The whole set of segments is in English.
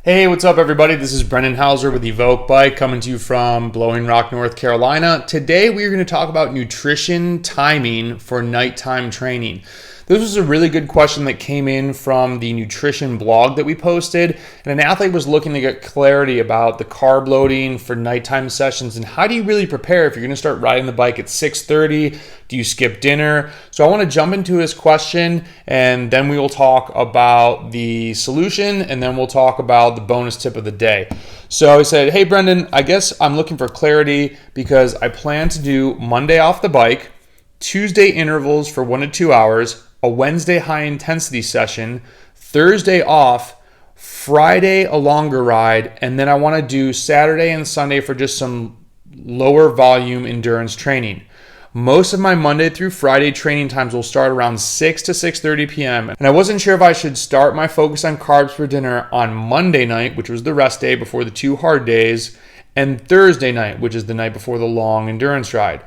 Hey, what's up everybody? This is Brendan Hauser with EVOQ Bike coming to you from Blowing Rock, North Carolina. Today we are going to talk about nutrition timing for nighttime training. This was a really good question that came in from the nutrition blog that we posted, and an athlete was looking to get clarity about the carb loading for nighttime sessions and how do you really prepare if you're going to start riding the bike at 6:30? Do you skip dinner? So I want to jump into his question and then we will talk about the solution and then we'll talk about the bonus tip of the day. So he said, hey Brendan, I guess I'm looking for clarity because I plan to do Monday off the bike, Tuesday intervals for 1 to 2 hours, a Wednesday high intensity session, Thursday off, Friday a longer ride, and then I want to do Saturday and Sunday for just some lower volume endurance training. Most of my Monday through Friday training times will start around 6 to 6:30 p.m. And I wasn't sure if I should start my focus on carbs for dinner on Monday night, which was the rest day before the 2 hard days, and Thursday night, which is the night before the long endurance ride.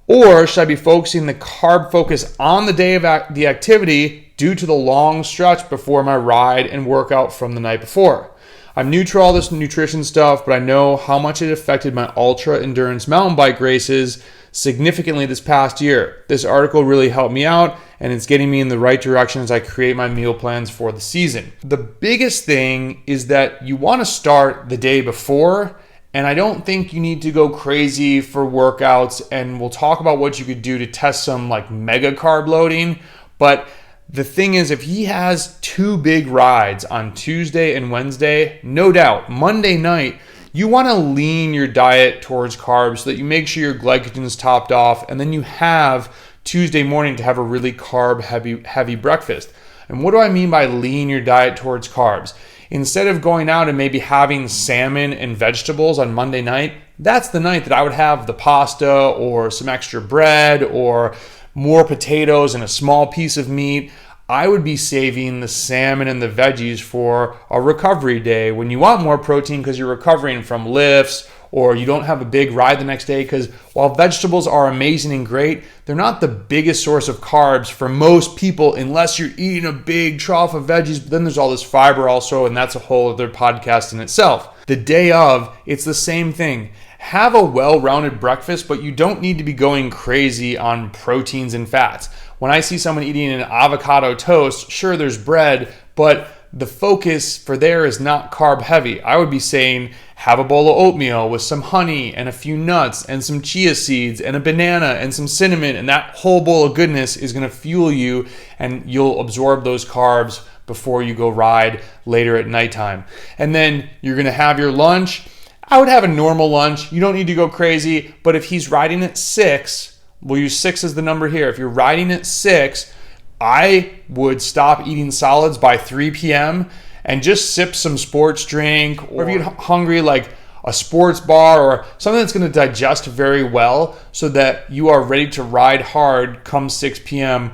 Or should I be focusing the carb focus on the day of the activity due to the long stretch before my ride and workout from the night before? I'm new to all this nutrition stuff, but I know how much it affected my ultra endurance mountain bike races significantly this past year. This article really helped me out and it's getting me in the right direction as I create my meal plans for the season. The biggest thing is that you want to start the day before, and I don't think you need to go crazy for workouts, and we'll talk about what you could do to test some like mega carb loading. But the thing is, if he has 2 big rides on Tuesday and Wednesday, no doubt, Monday night, you want to lean your diet towards carbs so that you make sure your glycogen is topped off, and then you have Tuesday morning to have a really carb heavy breakfast. And what do I mean by lean your diet towards carbs? Instead of going out and maybe having salmon and vegetables on Monday night, that's the night that I would have the pasta or some extra bread or more potatoes and a small piece of meat. I would be saving the salmon and the veggies for a recovery day when you want more protein because you're recovering from lifts or you don't have a big ride the next day, because while vegetables are amazing and great, they're not the biggest source of carbs for most people unless you're eating a big trough of veggies. But then there's all this fiber also, and that's a whole other podcast in itself. The day of, it's the same thing. Have a well-rounded breakfast, but you don't need to be going crazy on proteins and fats. When I see someone eating an avocado toast, sure, there's bread, but the focus for there is not carb heavy. I would be saying have a bowl of oatmeal with some honey and a few nuts and some chia seeds and a banana and some cinnamon, and that whole bowl of goodness is going to fuel you and you'll absorb those carbs before you go ride later at nighttime. And then you're going to have your lunch. I would have a normal lunch. You don't need to go crazy, but if he's riding at 6, we'll use 6 as the number here. If you're riding at 6, I would stop eating solids by 3 p.m. and just sip some sports drink, or if you get hungry, like a sports bar or something that's going to digest very well so that you are ready to ride hard come 6 p.m.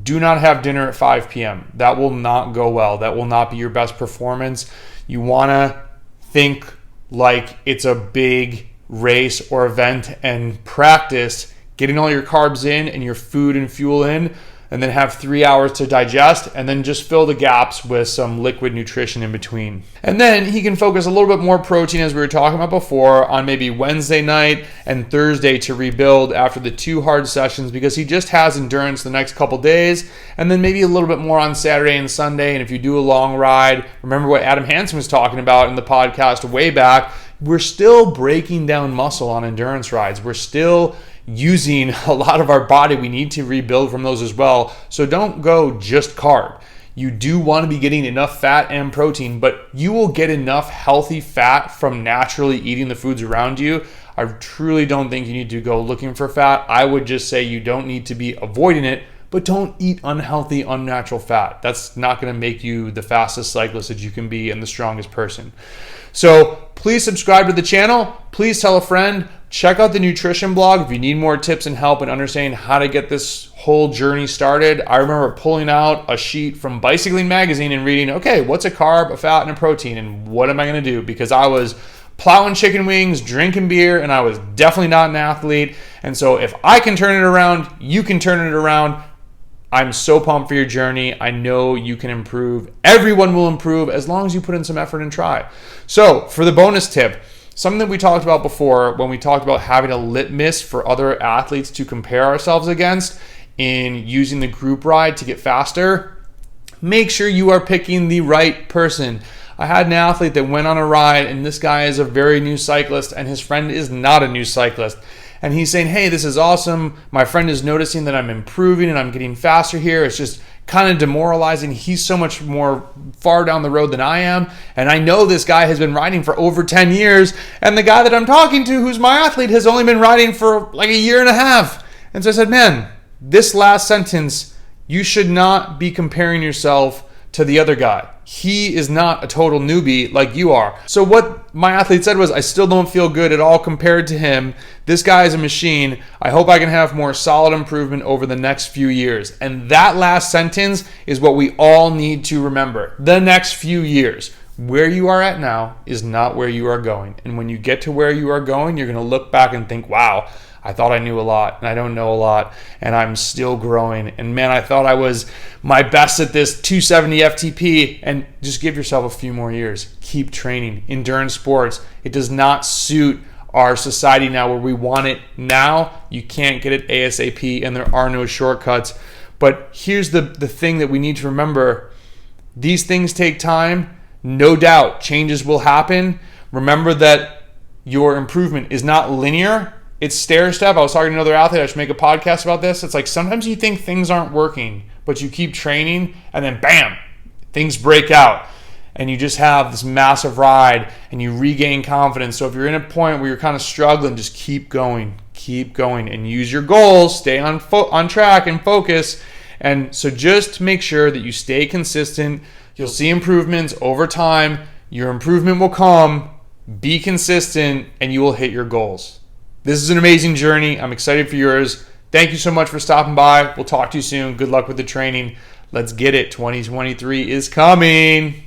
Do not have dinner at 5 p.m. That will not go well. That will not be your best performance. You want to think like it's a big race or event and practice getting all your carbs in and your food and fuel in, and then have 3 hours to digest, and then just fill the gaps with some liquid nutrition in between. And then he can focus a little bit more protein, as we were talking about before, on maybe Wednesday night and Thursday to rebuild after the 2 hard sessions, because he just has endurance the next couple days, and then maybe a little bit more on Saturday and Sunday. And if you do a long ride, remember what Adam Hansen was talking about in the podcast way back, we're still breaking down muscle on endurance rides. We're still using a lot of our body. We need to rebuild from those as well. So don't go just carb. You do want to be getting enough fat and protein, but you will get enough healthy fat from naturally eating the foods around you. I truly don't think you need to go looking for fat. I would just say you don't need to be avoiding it, but don't eat unhealthy, unnatural fat. That's not going to make you the fastest cyclist that you can be and the strongest person. So please subscribe to the channel. Please tell a friend. Check out the nutrition blog if you need more tips and help in understanding how to get this whole journey started. I remember pulling out a sheet from Bicycling Magazine and reading, okay, what's a carb, a fat, and a protein, and what am I going to do? Because I was plowing chicken wings, drinking beer, and I was definitely not an athlete. And so if I can turn it around, you can turn it around. I'm so pumped for your journey. I know you can improve. Everyone will improve as long as you put in some effort and try. So for the bonus tip, something that we talked about before when we talked about having a litmus for other athletes to compare ourselves against in using the group ride to get faster, make sure you are picking the right person. I had an athlete that went on a ride, and this guy is a very new cyclist, and his friend is not a new cyclist. And he's saying, hey, this is awesome. My friend is noticing that I'm improving and I'm getting faster here. It's just kind of demoralizing. He's so much more far down the road than I am. And I know this guy has been riding for over 10 years. And the guy that I'm talking to, who's my athlete, has only been riding for like a year and a half. And so I said, man, this last sentence, you should not be comparing yourself to the other guy. He is not a total newbie like you are. So what my athlete said was, I still don't feel good at all compared to him. This guy is a machine. I hope I can have more solid improvement over the next few years. And that last sentence is what we all need to remember. The next few years. Where you are at now is not where you are going. And when you get to where you are going, you're going to look back and think, wow, I thought I knew a lot, and I don't know a lot, and I'm still growing. And man, I thought I was my best at this 270 FTP, and just give yourself a few more years. Keep training. Endurance sports, it does not suit our society now where we want it now. You can't get it ASAP, and there are no shortcuts. But here's the thing that we need to remember. These things take time. No doubt, changes will happen. Remember that your improvement is not linear. It's stair step. I was talking to another athlete. I should make a podcast about this. It's like sometimes you think things aren't working, but you keep training and then bam, things break out. And you just have this massive ride and you regain confidence. So if you're in a point where you're kind of struggling, just keep going and use your goals, stay on track and focus. And so just make sure that you stay consistent. You'll see improvements over time. Your improvement will come. Be consistent and you will hit your goals. This is an amazing journey. I'm excited for yours. Thank you so much for stopping by. We'll talk to you soon. Good luck with the training. Let's get it. 2023 is coming.